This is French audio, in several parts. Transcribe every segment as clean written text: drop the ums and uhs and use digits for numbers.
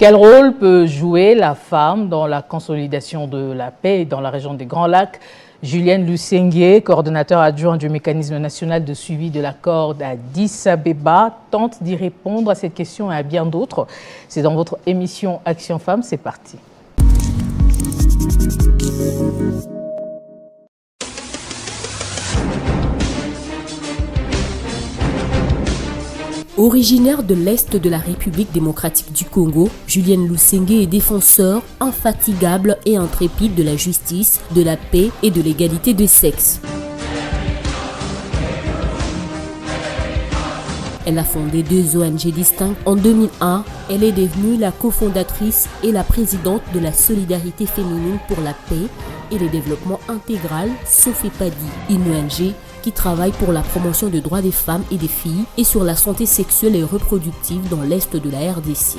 Quel rôle peut jouer la femme dans la consolidation de la paix dans la région des Grands Lacs? Julienne Lusenge, coordonnateur adjoint du mécanisme national de suivi de l'accord d'Addis Abeba, tente d'y répondre à cette question et à bien d'autres. C'est dans votre émission Action Femmes, c'est parti. Originaire de l'Est de la République démocratique du Congo, Julienne Lusenge est défenseur infatigable et intrépide de la justice, de la paix et de l'égalité des sexes. Elle a fondé 2 ONG distinctes. En 2001, elle est devenue la cofondatrice et la présidente de la Solidarité féminine pour la paix et le développement intégral Sofepadi, une ONG qui travaille pour la promotion des droits des femmes et des filles et sur la santé sexuelle et reproductive dans l'Est de la RDC.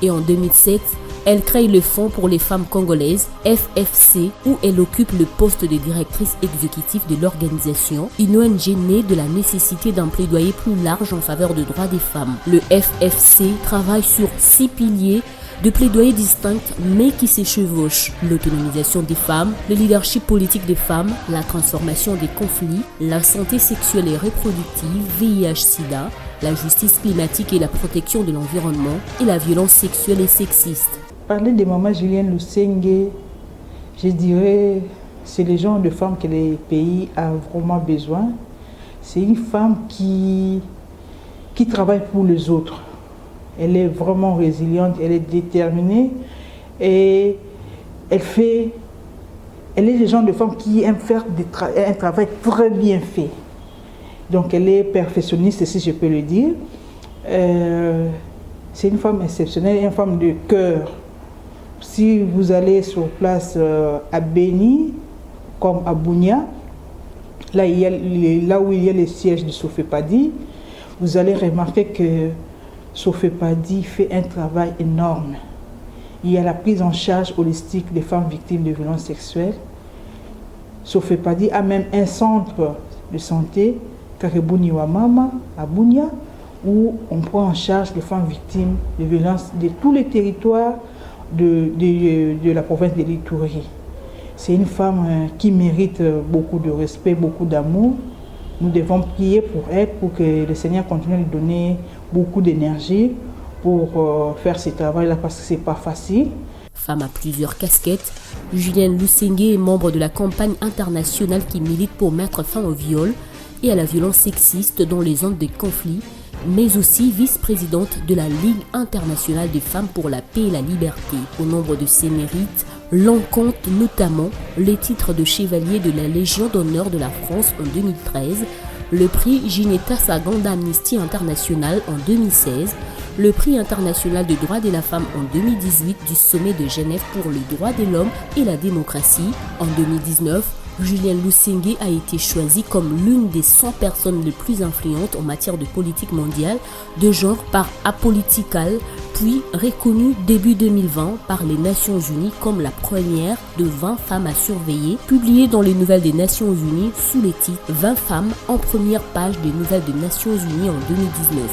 Et en 2007, elle crée le Fonds pour les femmes congolaises, FFC, où elle occupe le poste de directrice exécutive de l'organisation, une ONG née de la nécessité d'un plaidoyer plus large en faveur des droits des femmes. Le FFC travaille sur 6 piliers de plaidoyers distincts mais qui se chevauchent: l'autonomisation des femmes, le leadership politique des femmes, la transformation des conflits, la santé sexuelle et reproductive, VIH-Sida, la justice climatique et la protection de l'environnement et la violence sexuelle et sexiste. Parler de maman Julienne Lusenge, je dirais, c'est le genre de femme que le pays a vraiment besoin. C'est une femme qui travaille pour les autres. Elle est vraiment résiliente, elle est déterminée et elle est le genre de femme qui aime faire un travail très bien fait. Donc elle est perfectionniste, si je peux le dire. C'est une femme exceptionnelle, une femme de cœur. Si vous allez sur place à Beni, comme à Bunia, là où il y a le siège de Sofepadi, vous allez remarquer que Sofepadi fait un travail énorme. Il y a la prise en charge holistique des femmes victimes de violences sexuelles. Sofepadi a même un centre de santé, Karebuni Wamama, à Bunia, où on prend en charge les femmes victimes de violences de tous les territoires de la province de l'Ituri. C'est une femme qui mérite beaucoup de respect, beaucoup d'amour. Nous devons prier pour elle, pour que le Seigneur continue de lui donner beaucoup d'énergie pour faire ce travail-là, parce que ce n'est pas facile. Femme à plusieurs casquettes, Julienne Lusenge est membre de la campagne internationale qui milite pour mettre fin au viol et à la violence sexiste dans les zones de conflit, mais aussi vice-présidente de la Ligue internationale des femmes pour la paix et la liberté. Au nombre de ses mérites, l'on compte notamment les titres de chevalier de la Légion d'honneur de la France en 2013, le prix Ginetta Sagan d'Amnesty International en 2016, le prix international des droits de la femme en 2018 du sommet de Genève pour les droits de l'homme et la démocratie. En 2019, Julienne Lusenge a été choisie comme l'une des 100 personnes les plus influentes en matière de politique mondiale de genre par Apolitical, puis reconnue début 2020 par les Nations Unies comme la première de 20 femmes à surveiller, publiée dans les Nouvelles des Nations Unies sous les titres 20 femmes en première page des Nouvelles des Nations Unies en 2019.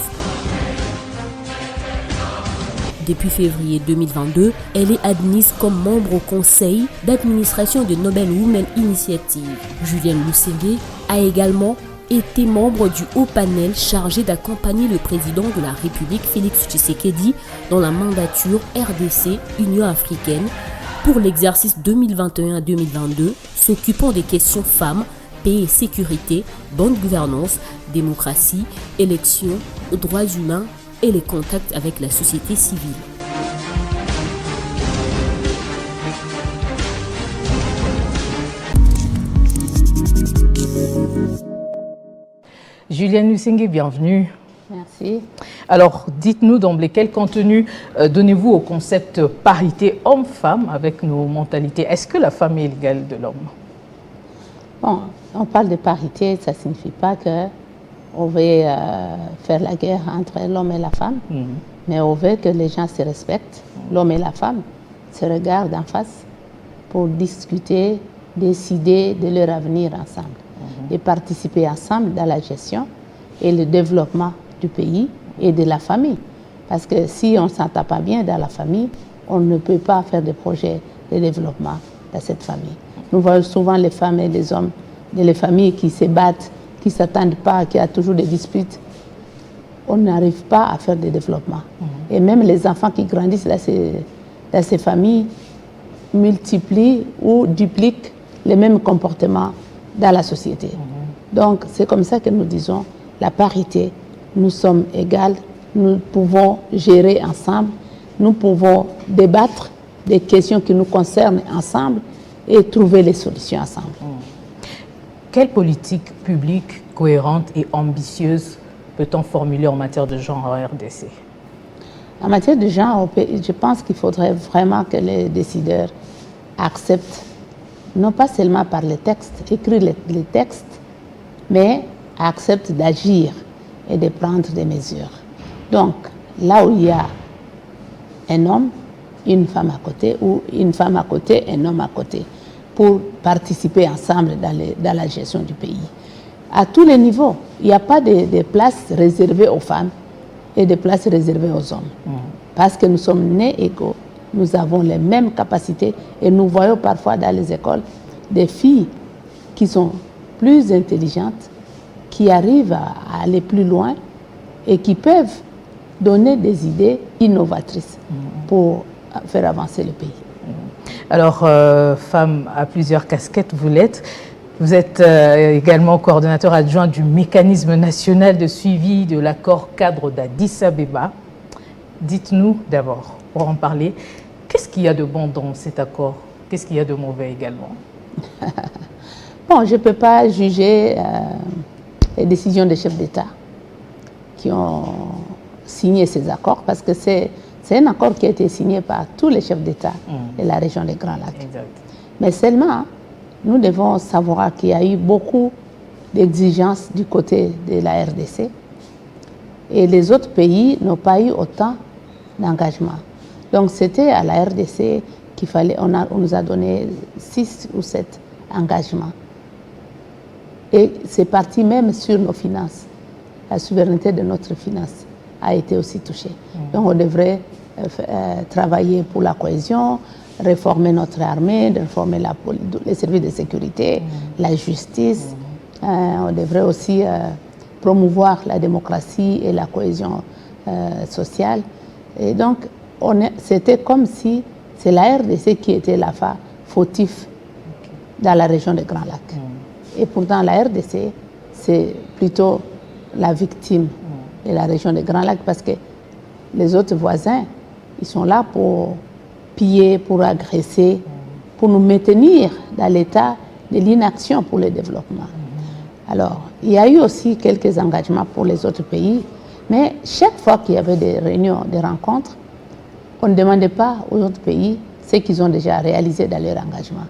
Depuis février 2022, elle est admise comme membre au conseil d'administration de Nobel Women Initiative. Julienne Lusenge a également été membre du haut panel chargé d'accompagner le président de la République Félix Tshisekedi dans la mandature RDC-Union africaine pour l'exercice 2021-2022, s'occupant des questions femmes, paix et sécurité, bonne gouvernance, démocratie, élections, droits humains et les contacts avec la société civile. Julienne Lusenge, bienvenue. Merci. Alors, dites-nous d'emblée, quel contenu donnez-vous au concept parité homme-femme avec nos mentalités? Est-ce que la femme est l'égale de l'homme? Bon, on parle de parité, ça ne signifie pas qu'on veut faire la guerre entre l'homme et la femme, mais on veut que les gens se respectent, l'homme et la femme se regardent en face pour discuter, décider de leur avenir ensemble et participer ensemble dans la gestion et le développement du pays et de la famille. Parce que si on ne s'entend pas bien dans la famille, on ne peut pas faire des projets de développement dans cette famille. Nous voyons souvent les femmes et les hommes, les familles qui se battent, qui ne s'attendent pas, qui a toujours des disputes. On n'arrive pas à faire des développements. Et même les enfants qui grandissent dans ces familles multiplient ou dupliquent les mêmes comportements dans la société. Donc c'est comme ça que nous disons la parité. Nous sommes égales, nous pouvons gérer ensemble, nous pouvons débattre des questions qui nous concernent ensemble et trouver les solutions ensemble. Quelle politique publique cohérente et ambitieuse peut-on formuler en matière de genre en RDC? En matière de genre, je pense qu'il faudrait vraiment que les décideurs acceptent, non pas seulement par les textes, écrire les textes, mais acceptent d'agir et de prendre des mesures. Donc, là où il y a un homme, une femme à côté, ou une femme à côté, un homme à côté, pour participer ensemble dans la gestion du pays. À tous les niveaux, il n'y a pas de places réservées aux femmes et de places réservées aux hommes. Parce que nous sommes nés égaux, nous avons les mêmes capacités et nous voyons parfois dans les écoles des filles qui sont plus intelligentes, qui arrivent à aller plus loin et qui peuvent donner des idées innovatrices pour faire avancer le pays. Alors, femme à plusieurs casquettes, vous l'êtes. Vous êtes également coordonnateur adjoint du mécanisme national de suivi de l'accord cadre d'Addis Abeba. Dites-nous d'abord, pour en parler, qu'est-ce qu'il y a de bon dans cet accord? Qu'est-ce qu'il y a de mauvais également? Bon, je ne peux pas juger les décisions des chefs d'État qui ont signé ces accords parce que c'est un accord qui a été signé par tous les chefs d'État de la région des Grands Lacs. Exact. Mais seulement, nous devons savoir qu'il y a eu beaucoup d'exigences du côté de la RDC et les autres pays n'ont pas eu autant d'engagement. Donc c'était à la RDC qu'il fallait, on nous a donné 6 ou 7 engagements. Et c'est parti même sur nos finances. La souveraineté de notre finance a été aussi touchée. Donc on devrait travailler pour la cohésion, réformer notre armée, réformer les services de sécurité, la justice. On devrait aussi promouvoir la démocratie et la cohésion sociale. Et donc, c'était comme si c'est la RDC qui était la fautif dans la région des Grands Lacs. Et pourtant, la RDC, c'est plutôt la victime de la région des Grands Lacs parce que les autres voisins, ils sont là pour piller, pour agresser, pour nous maintenir dans l'état de l'inaction pour le développement. Alors, il y a eu aussi quelques engagements pour les autres pays, mais chaque fois qu'il y avait des réunions, des rencontres, on ne demandait pas aux autres pays ce qu'ils ont déjà réalisé dans leur engagement.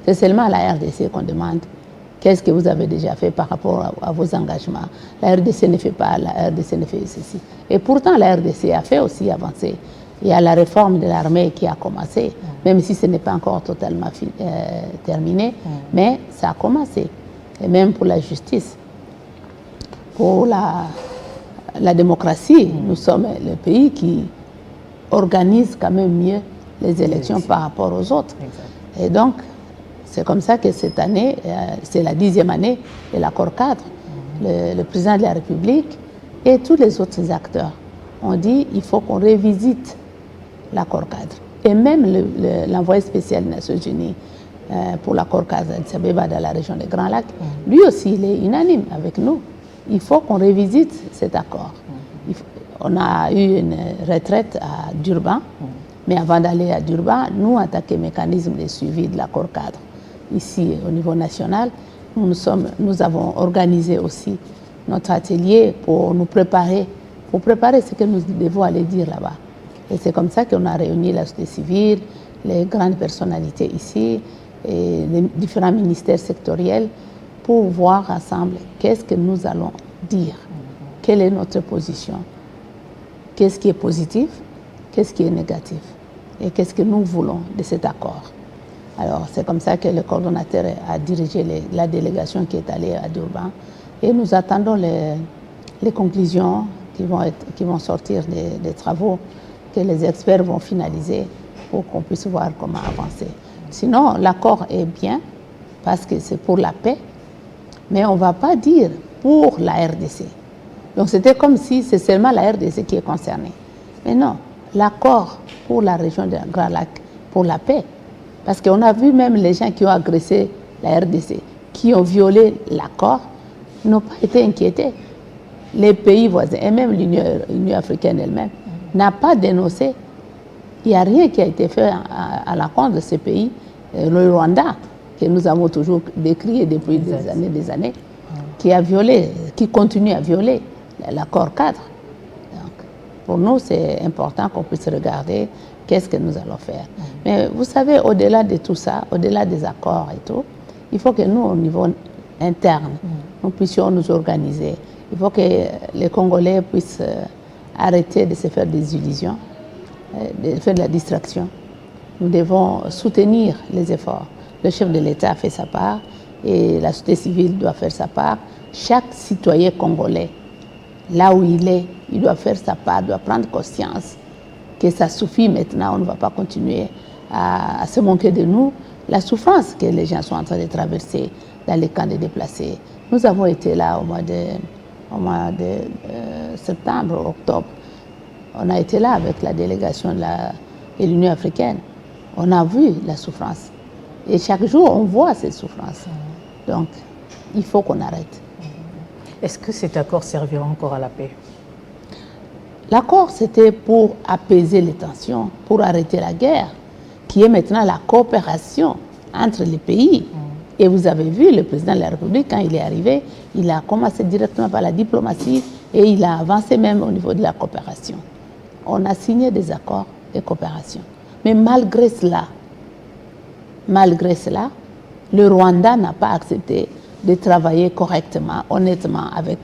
C'est seulement à la RDC qu'on demande qu'est-ce que vous avez déjà fait par rapport à vos engagements. La RDC ne fait pas, la RDC ne fait ceci. Et pourtant, la RDC a fait aussi avancer. Il y a la réforme de l'armée qui a commencé, même si ce n'est pas encore totalement terminé, mais ça a commencé. Et même pour la justice, pour la démocratie, nous sommes le pays qui organise quand même mieux les élections par rapport aux autres. Exact. Et donc, c'est comme ça que cette année, c'est la 10e année de l'accord cadre. Le président de la République et tous les autres acteurs ont dit qu'il faut qu'on révisite l'accord cadre. Et même l'envoyé spécial des Nations Unies pour l'accord cadre d'Addis Abeba dans la région des Grands Lacs, lui aussi, il est unanime avec nous. Il faut qu'on révisite cet accord. On a eu une retraite à Durban, mais avant d'aller à Durban, nous, en tant que mécanisme de suivi de l'accord cadre, ici au niveau national, nous avons organisé aussi notre atelier pour nous préparer, ce que nous devons aller dire là-bas. Et c'est comme ça qu'on a réuni la société civile, les grandes personnalités ici, et les différents ministères sectoriels pour voir ensemble qu'est-ce que nous allons dire, quelle est notre position, qu'est-ce qui est positif, qu'est-ce qui est négatif et qu'est-ce que nous voulons de cet accord. Alors c'est comme ça que le coordonnateur a dirigé la délégation qui est allée à Durban et nous attendons les conclusions qui vont sortir des travaux que les experts vont finaliser pour qu'on puisse voir comment avancer. Sinon, l'accord est bien parce que c'est pour la paix, mais on ne va pas dire pour la RDC. Donc c'était comme si c'est seulement la RDC qui est concernée. Mais non, l'accord pour la région de Grand Lac, pour la paix, parce qu'on a vu même les gens qui ont agressé la RDC, qui ont violé l'accord, n'ont pas été inquiétés. Les pays voisins, et même l'Union africaine elle-même, n'a pas dénoncé. Il n'y a rien qui a été fait à l'encontre de ces pays. Le Rwanda, que nous avons toujours décrié depuis des années, qui a violé, qui continue à violer l'accord cadre. Donc, pour nous, c'est important qu'on puisse regarder qu'est-ce que nous allons faire. Mais vous savez, au-delà de tout ça, au-delà des accords et tout, il faut que nous, au niveau interne, nous puissions nous organiser. Il faut que les Congolais puissent arrêter de se faire des illusions, de faire de la distraction. Nous devons soutenir les efforts. Le chef de l'État a fait sa part et la société civile doit faire sa part. Chaque citoyen congolais, là où il est, il doit faire sa part, doit prendre conscience que ça suffit maintenant, on ne va pas continuer à se moquer de nous. La souffrance que les gens sont en train de traverser dans les camps de déplacés. Nous avons été là au mois de septembre, octobre. On a été là avec la délégation de l'Union africaine. On a vu la souffrance. Et chaque jour, on voit cette souffrance. Donc, il faut qu'on arrête. Est-ce que cet accord servira encore à la paix? L'accord, c'était pour apaiser les tensions, pour arrêter la guerre, qui est maintenant la coopération entre les pays. Et vous avez vu, le président de la République, quand il est arrivé, il a commencé directement par la diplomatie et il a avancé même au niveau de la coopération. On a signé des accords de coopération. Mais malgré cela, le Rwanda n'a pas accepté de travailler correctement, honnêtement avec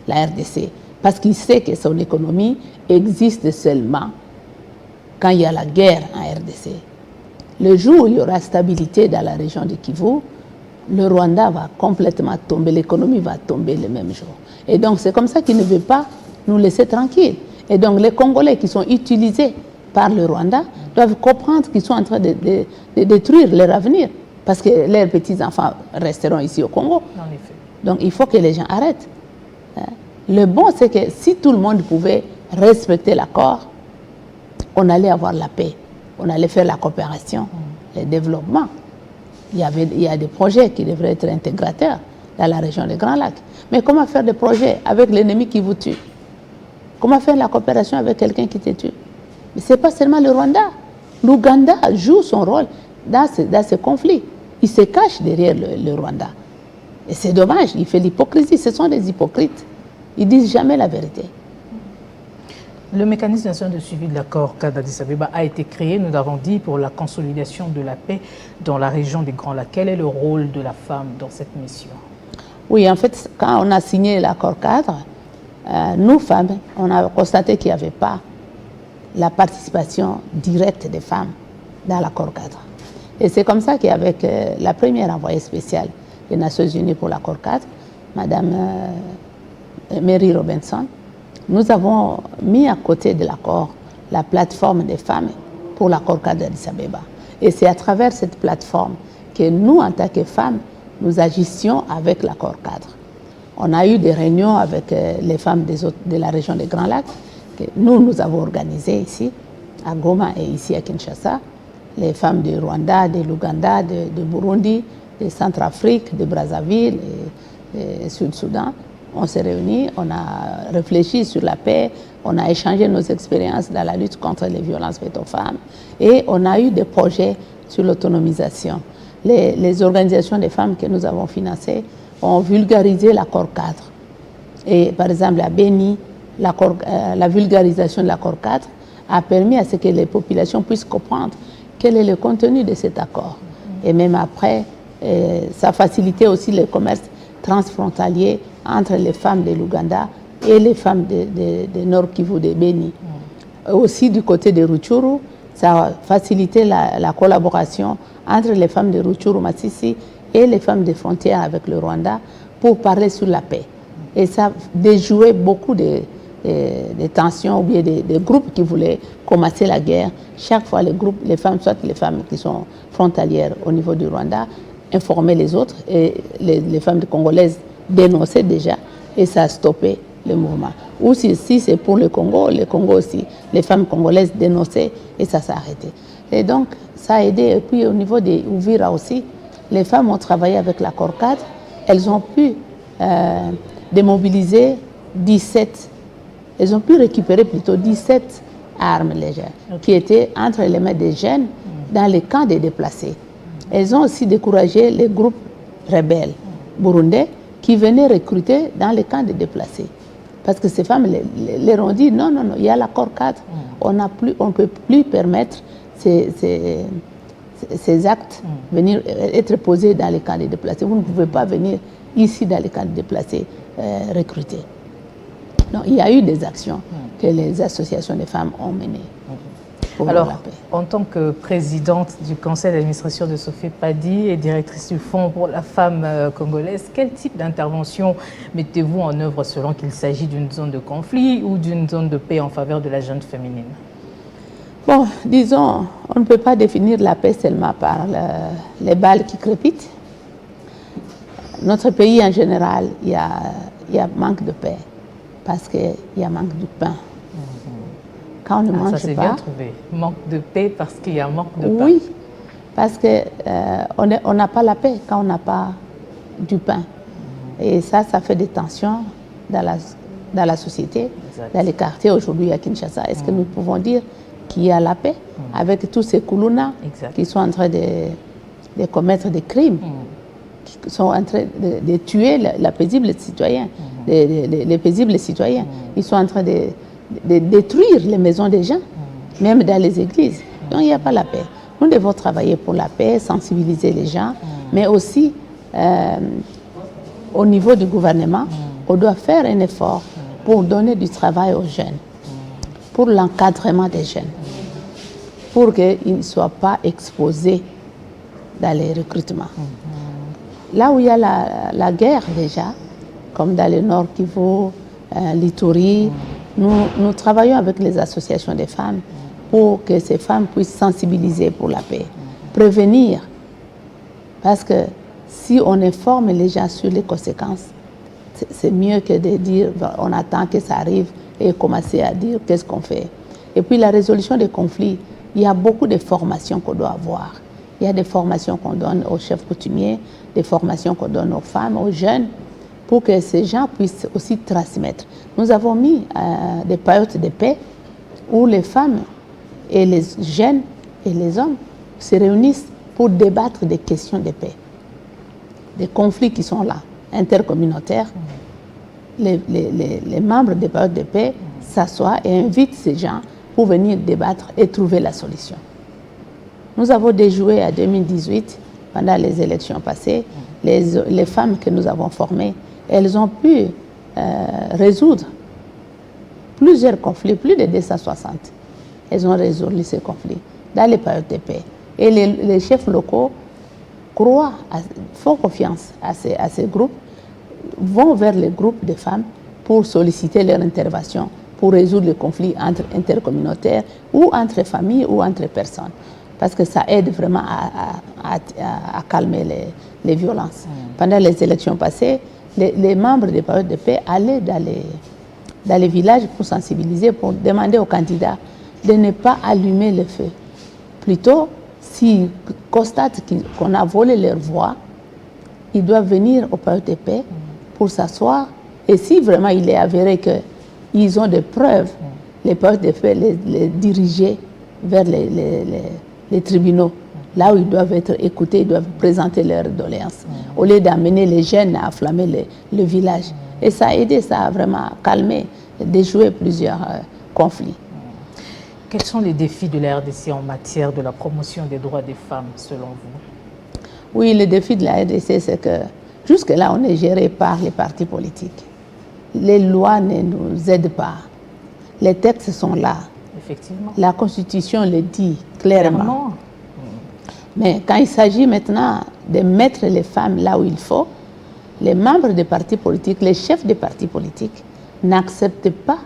la RDC. Parce qu'il sait que son économie existe seulement quand il y a la guerre en RDC. Le jour où il y aura stabilité dans la région de Kivu, le Rwanda va complètement tomber, l'économie va tomber le même jour. Et donc c'est comme ça qu'il ne veut pas nous laisser tranquilles. Et donc les Congolais qui sont utilisés par le Rwanda doivent comprendre qu'ils sont en train de détruire leur avenir. Parce que leurs petits-enfants resteront ici au Congo. En effet. Donc il faut que les gens arrêtent. Le bon, c'est que si tout le monde pouvait respecter l'accord, on allait avoir la paix, on allait faire la coopération, le développement. Il y a des projets qui devraient être intégrateurs dans la région des Grands Lacs. Mais comment faire des projets avec l'ennemi qui vous tue? Comment faire la coopération avec quelqu'un qui te tue? Mais ce n'est pas seulement le Rwanda. L'Ouganda joue son rôle dans ce conflit. Il se cache derrière le Rwanda. Et c'est dommage, il fait l'hypocrisie. Ce sont des hypocrites. Ils ne disent jamais la vérité. Le mécanisme national de suivi de l'accord cadre d'Addis Abeba a été créé, nous l'avons dit, pour la consolidation de la paix dans la région des Grands Lacs. Quel est le rôle de la femme dans cette mission? Oui, en fait, quand on a signé l'accord cadre, nous, femmes, on a constaté qu'il n'y avait pas la participation directe des femmes dans l'accord cadre. Et c'est comme ça qu'avec la première envoyée spéciale des Nations Unies pour l'accord cadre, Madame Mary Robinson, nous avons mis à côté de l'accord la plateforme des femmes pour l'accord cadre d'Addis Abeba. Et c'est à travers cette plateforme que nous, en tant que femmes, nous agissions avec l'accord cadre. On a eu des réunions avec les femmes de la région des Grands Lacs, que nous avons organisées ici, à Goma et ici à Kinshasa. Les femmes du Rwanda, de l'Ouganda, de Burundi, de Centrafrique, de Brazzaville et Sud-Soudan. On s'est réunis, on a réfléchi sur la paix, on a échangé nos expériences dans la lutte contre les violences faites aux femmes et on a eu des projets sur l'autonomisation. Les organisations des femmes que nous avons financées ont vulgarisé l'accord cadre. Et par exemple, à Béni, la vulgarisation de l'accord cadre a permis à ce que les populations puissent comprendre quel est le contenu de cet accord. Et même après, ça a facilité aussi le commerce transfrontalier entre les femmes de l'Ouganda et les femmes de Nord Kivu, de Béni. Aussi du côté de Rutshuru, ça a facilité la collaboration entre les femmes de Rutshuru, Masisi et les femmes des frontières avec le Rwanda pour parler sur la paix. Et ça a déjoué beaucoup de des tensions ou bien des groupes qui voulaient commencer la guerre, chaque fois les femmes, soit les femmes qui sont frontalières au niveau du Rwanda, informaient les autres et les femmes congolaises dénonçaient déjà et ça a stoppé le mouvement. Ou si c'est pour le Congo aussi, les femmes congolaises dénonçaient et ça s'est arrêté. Et donc, ça a aidé. Et puis au niveau des Ouvira aussi, les femmes ont travaillé avec la CORCAD, elles ont pu démobiliser 17, elles ont pu récupérer plutôt 17 armes légères qui étaient entre les mains des jeunes dans les camps des déplacés. Elles ont aussi découragé les groupes rebelles burundais qui venaient recruter dans les camps des déplacés. Parce que ces femmes leur ont dit non, il y a l'accord cadre, on ne peut plus permettre ces actes venir être posés dans les camps des déplacés. Vous ne pouvez pas venir ici dans les camps des déplacés recruter. Donc, il y a eu des actions que les associations des femmes ont menées. Alors, en tant que présidente du conseil d'administration de Sofepadi et directrice du Fonds pour la femme congolaise, quel type d'intervention mettez-vous en œuvre selon qu'il s'agit d'une zone de conflit ou d'une zone de paix en faveur de la jeune féminine? Bon, disons, on ne peut pas définir la paix seulement par les balles qui crépitent. Notre pays en général, il y a manque de paix parce qu'il y a manque de pain. Quand on ne mange ça c'est pas, bien trouvé. Manque de paix parce qu'il y a manque de pain. Oui, parce qu'on n'a pas la paix quand on n'a pas du pain. Et ça fait des tensions dans la société, dans les quartiers aujourd'hui à Kinshasa. Est-ce que nous pouvons dire qu'il y a la paix avec tous ces Koulouna qui sont en train de commettre des crimes, qui sont en train de tuer les paisibles citoyens, les paisibles citoyens. Ils sont en train de détruire les maisons des gens, même dans les églises. Donc il n'y a pas la paix. Nous devons travailler pour la paix, sensibiliser les gens, mais aussi au niveau du gouvernement, on doit faire un effort pour donner du travail aux jeunes, pour l'encadrement des jeunes, pour qu'ils ne soient pas exposés dans les recrutements. Là où il y a la guerre déjà, comme dans le Nord Kivu, l'Ituri, nous travaillons avec les associations des femmes pour que ces femmes puissent sensibiliser pour la paix, prévenir. Parce que si on informe les gens sur les conséquences, c'est mieux que de dire on attend que ça arrive et commencer à dire qu'est-ce qu'on fait. Et puis la résolution des conflits, il y a beaucoup de formations qu'on doit avoir. Il y a des formations qu'on donne aux chefs coutumiers, des formations qu'on donne aux femmes, aux jeunes, pour que ces gens puissent aussi transmettre. Nous avons mis des périodes de paix où les femmes et les jeunes et les hommes se réunissent pour débattre des questions de paix, des conflits qui sont là, intercommunautaires. Les membres des périodes de paix s'assoient et invitent ces gens pour venir débattre et trouver la solution. Nous avons déjoué à 2018, pendant les élections passées, les femmes que nous avons formées, elles ont pu résoudre plusieurs conflits, plus de 260. Elles ont résolu ces conflits dans les périodes de paix. Et les chefs locaux font confiance à ces groupes, vont vers les groupes de femmes pour solliciter leur intervention, pour résoudre les conflits intercommunautaires ou entre familles ou entre personnes. Parce que ça aide vraiment à calmer les violences. Pendant les élections passées, les membres des périodes de paix allaient dans les villages pour sensibiliser, pour demander aux candidats de ne pas allumer le feu. Plutôt, s'ils constatent qu'on a volé leur voix, ils doivent venir aux périodes de paix pour s'asseoir. Et si vraiment il est avéré qu'ils ont des preuves, les périodes de paix les diriger vers les tribunaux, là où ils doivent être écoutés, ils doivent présenter leurs doléances, au lieu d'amener les jeunes à enflammer le village. Et ça a aidé, ça a vraiment calmé, déjoué plusieurs conflits. Quels sont les défis de la RDC en matière de la promotion des droits des femmes, selon vous? Oui, le défi de la RDC, c'est que jusque-là, on est géré par les partis politiques. Les lois ne nous aident pas. Les textes sont là. Effectivement. La Constitution le dit clairement. Mais quand il s'agit maintenant de mettre les femmes là où il faut, les membres des partis politiques, les chefs des partis politiques n'acceptent pas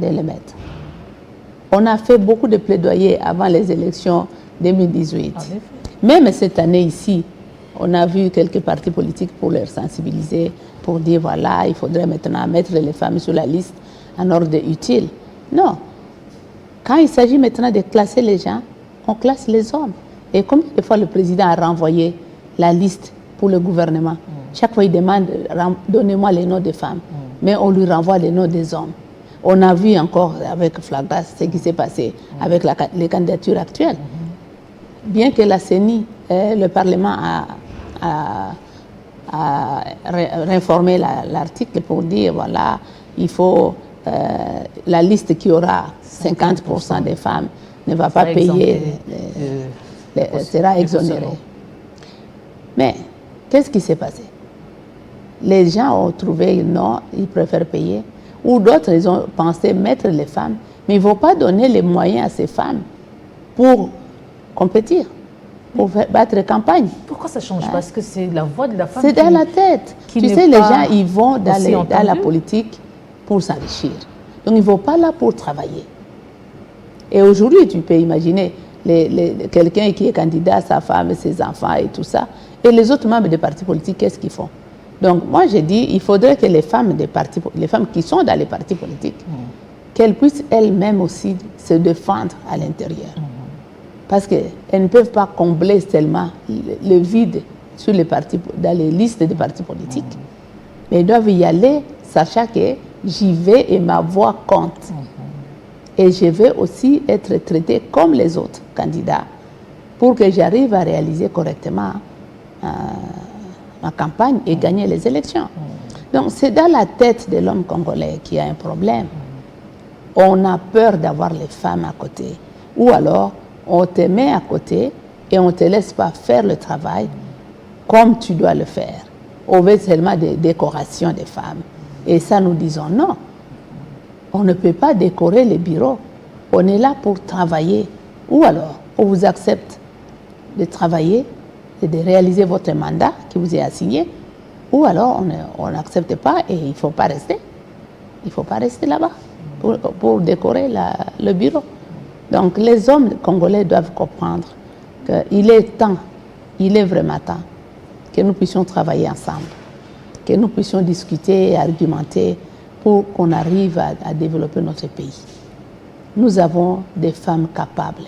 de le mettre. On a fait beaucoup de plaidoyers avant les élections 2018. Même cette année ici, on a vu quelques partis politiques pour les sensibiliser, pour dire voilà, il faudrait maintenant mettre les femmes sur la liste en ordre utile. Non. Quand il s'agit maintenant de classer les gens, on classe les hommes. Et combien de fois le président a renvoyé la liste pour le gouvernement? Chaque fois, il demande, donnez-moi les noms des femmes. Mais on lui renvoie les noms des hommes. On a vu encore avec Flagras ce qui s'est passé avec les candidatures actuelles. Bien que la CENI, le Parlement a réformé l'article pour dire, voilà, il faut, la liste qui aura 50% des femmes ne va pas payer, sera exonérée. Mais, qu'est-ce qui s'est passé? Les gens ont trouvé non, ils préfèrent payer. Ou d'autres, ils ont pensé mettre les femmes, mais ils ne vont pas donner les moyens à ces femmes pour compétir, pour battre campagne. Pourquoi ça ne change pas? Parce que c'est la voix de la femme. C'est dans la tête. Tu sais, les gens, ils vont dans la politique pour s'enrichir. Donc, ils ne vont pas là pour travailler. Et aujourd'hui, tu peux imaginer quelqu'un qui est candidat, sa femme, ses enfants et tout ça. Et les autres membres des partis politiques, qu'est-ce qu'ils font? Donc, moi, j'ai dit, il faudrait que les femmes qui sont dans les partis politiques, qu'elles puissent elles-mêmes aussi se défendre à l'intérieur. Parce qu'elles ne peuvent pas combler seulement le vide sur dans les listes des partis politiques. Mais elles doivent y aller, sachant que j'y vais et ma voix compte. Et je vais aussi être traitée comme les autres candidats pour que j'arrive à réaliser correctement ma campagne et gagner les élections. Donc c'est dans la tête de l'homme congolais qu'il y a un problème. On a peur d'avoir les femmes à côté. Ou alors, on te met à côté et on ne te laisse pas faire le travail comme tu dois le faire. On veut seulement des décorations des femmes. Et ça, nous disons non. On ne peut pas décorer les bureaux. On est là pour travailler. Ou alors, on vous accepte de travailler et de réaliser votre mandat qui vous est assigné. Ou alors, on n'accepte pas et il ne faut pas rester. Il ne faut pas rester là-bas pour décorer le bureau. Donc, les hommes congolais doivent comprendre qu'il est temps, il est vraiment temps que nous puissions travailler ensemble, que nous puissions discuter et argumenter pour qu'on arrive à développer notre pays. Nous avons des femmes capables.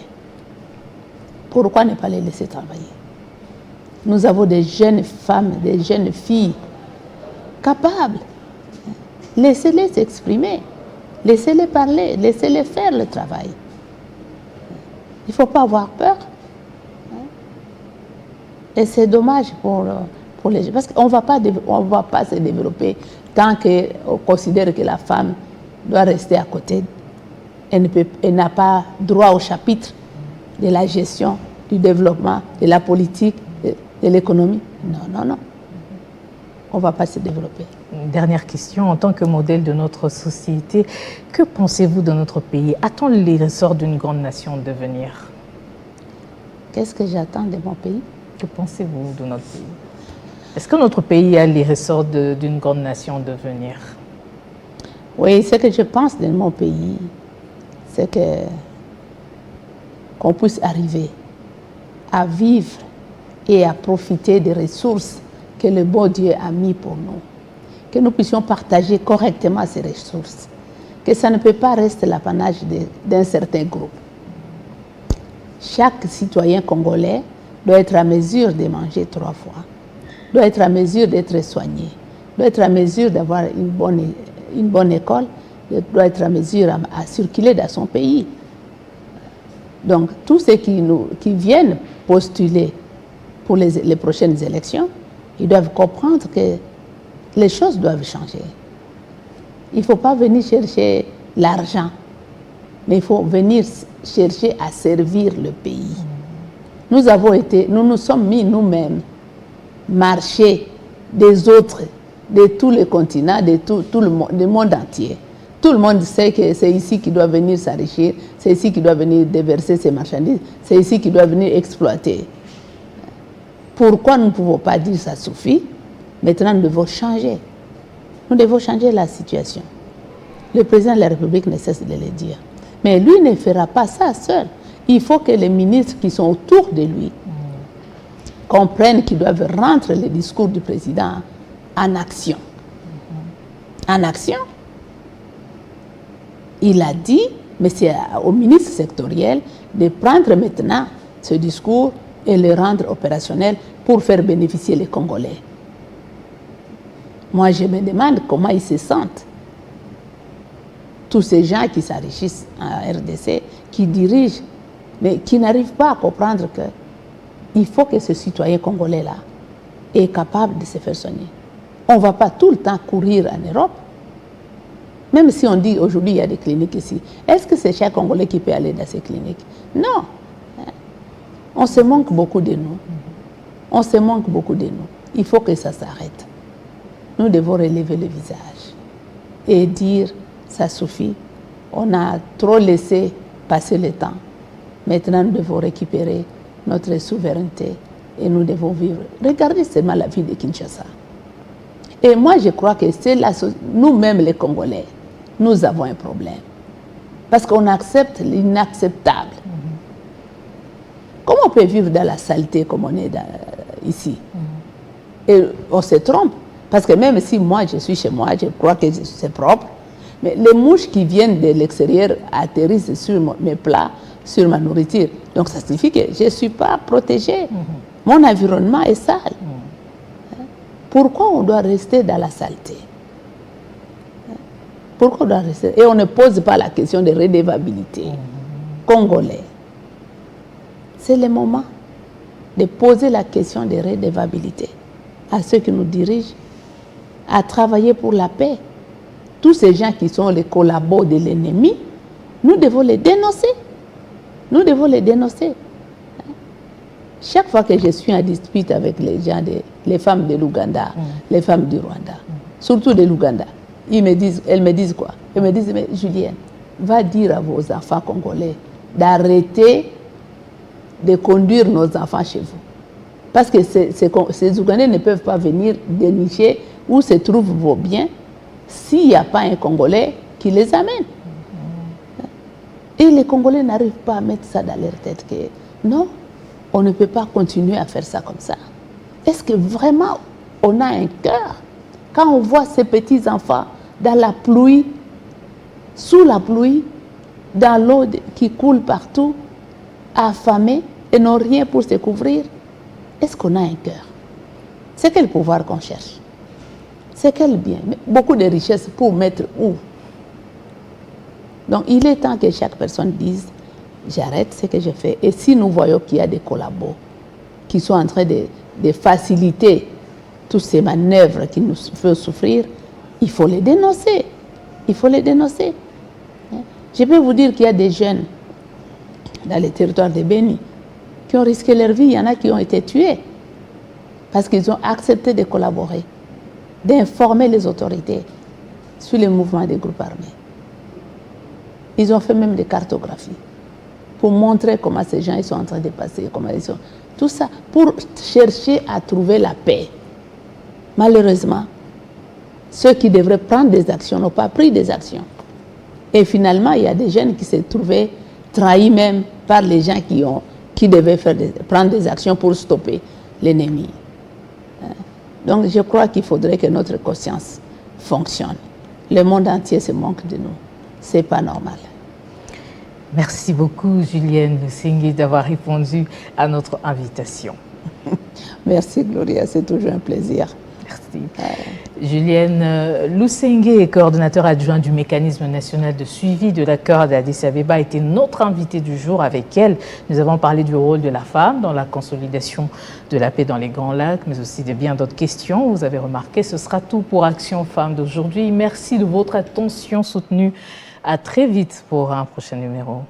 Pourquoi ne pas les laisser travailler? Nous avons des jeunes femmes, des jeunes filles capables. Laissez-les s'exprimer, laissez-les parler, laissez-les faire le travail. Il ne faut pas avoir peur. Et c'est dommage pour les gens. Parce qu'on ne va pas se développer tant qu'on considère que la femme doit rester à côté. Elle n'a pas droit au chapitre de la gestion, du développement, de la politique, de l'économie. Non, non, non. On ne va pas se développer. Une dernière question. En tant que modèle de notre société, que pensez-vous de notre pays? A-t-on les ressorts d'une grande nation devenir? Qu'est-ce que j'attends de mon pays? Que pensez-vous de notre pays? Est-ce que notre pays a les ressorts d'une grande nation devenir? Oui, ce que je pense de mon pays, c'est qu'on puisse arriver à vivre et à profiter des ressources que le bon Dieu a mis pour nous. Que nous puissions partager correctement ces ressources. Que ça ne peut pas rester l'apanage d'un certain groupe. Chaque citoyen congolais doit être à mesure de manger 3 fois, doit être à mesure d'être soigné, doit être à mesure d'avoir une bonne école, doit être à mesure à circuler dans son pays. Donc, tous ceux qui viennent postuler pour les prochaines élections, ils doivent comprendre que les choses doivent changer. Il ne faut pas venir chercher l'argent, mais il faut venir chercher à servir le pays. Nous nous sommes mis nous-mêmes marcher des autres, de tous les continents, de tout le monde, du monde entier. Tout le monde sait que c'est ici qu'il doit venir s'enrichir, c'est ici qu'il doit venir déverser ses marchandises, c'est ici qu'il doit venir exploiter. Pourquoi nous ne pouvons pas dire ça suffit? Maintenant, nous devons changer. Nous devons changer la situation. Le président de la République ne cesse de le dire. Mais lui ne fera pas ça seul. Il faut que les ministres qui sont autour de lui comprennent qu'ils doivent rendre le discours du président en action. En action. Il a dit, mais c'est au ministre sectoriel de prendre maintenant ce discours et le rendre opérationnel pour faire bénéficier les Congolais. Moi, je me demande comment ils se sentent. Tous ces gens qui s'enrichissent en RDC, qui dirigent, mais qui n'arrivent pas à comprendre qu'il faut que ce citoyen congolais-là est capable de se faire soigner. On ne va pas tout le temps courir en Europe. Même si on dit aujourd'hui il y a des cliniques ici, est-ce que c'est chaque Congolais qui peut aller dans ces cliniques? Non. On se manque beaucoup de nous. On se manque beaucoup de nous. Il faut que ça s'arrête. Nous devons relever le visage et dire, ça suffit. On a trop laissé passer le temps. Maintenant, nous devons récupérer notre souveraineté et nous devons vivre. Regardez seulement la vie de Kinshasa. Et moi, je crois que c'est nous-mêmes les Congolais, nous avons un problème. Parce qu'on accepte l'inacceptable. Comment on peut vivre dans la saleté comme on est ici? Et on se trompe. Parce que même si moi, je suis chez moi, je crois que c'est propre, mais les mouches qui viennent de l'extérieur atterrissent sur mes plats, sur ma nourriture. Donc ça signifie que je ne suis pas protégée. Mon environnement est sale. Pourquoi on doit rester dans la saleté? Pourquoi on doit rester? Et on ne pose pas la question de redevabilité. Congolais. C'est le moment de poser la question de redevabilité à ceux qui nous dirigent, à travailler pour la paix. Tous ces gens qui sont les collabos de l'ennemi, nous devons les dénoncer. Nous devons les dénoncer. Chaque fois que je suis en dispute avec les femmes de l'Ouganda, les femmes du Rwanda, surtout de l'Ouganda, elles me disent quoi? Elles me disent, mais Julienne, va dire à vos enfants congolais d'arrêter de conduire nos enfants chez vous. Parce que ces Ougandais ne peuvent pas venir dénicher où se trouvent vos biens s'il n'y a pas un Congolais qui les amène. Et les Congolais n'arrivent pas à mettre ça dans leur tête que non, on ne peut pas continuer à faire ça comme ça. Est-ce que vraiment on a un cœur quand on voit ces petits-enfants dans la pluie, sous la pluie, dans l'eau qui coule partout, affamés et n'ont rien pour se couvrir? Est-ce qu'on a un cœur? C'est quel pouvoir qu'on cherche? C'est quel bien? Beaucoup de richesses pour mettre où? Donc il est temps que chaque personne dise, j'arrête ce que je fais. Et si nous voyons qu'il y a des collabos qui sont en train de faciliter toutes ces manœuvres qui nous font souffrir, il faut les dénoncer. Il faut les dénoncer. Je peux vous dire qu'il y a des jeunes dans les territoires de Béni qui ont risqué leur vie. Il y en a qui ont été tués parce qu'ils ont accepté de collaborer, d'informer les autorités sur les mouvements des groupes armés. Ils ont fait même des cartographies pour montrer comment ces gens ils sont en train de passer, comment ils sont... Tout ça pour chercher à trouver la paix. Malheureusement, ceux qui devraient prendre des actions n'ont pas pris des actions. Et finalement, il y a des jeunes qui se trouvaient trahis même par les gens qui devaient prendre des actions pour stopper l'ennemi. Donc je crois qu'il faudrait que notre conscience fonctionne. Le monde entier se moque de nous. Ce n'est pas normal. Merci beaucoup, Julienne Lusenge, d'avoir répondu à notre invitation. Merci, Gloria. C'est toujours un plaisir. Merci. Julienne Lusenge, coordonnateur adjoint du mécanisme national de suivi de l'accord d'Addis Abeba, a été notre invitée du jour. Avec elle, nous avons parlé du rôle de la femme dans la consolidation de la paix dans les Grands Lacs, mais aussi de bien d'autres questions. Vous avez remarqué, ce sera tout pour Action Femmes d'aujourd'hui. Merci de votre attention soutenue. À très vite pour un prochain numéro.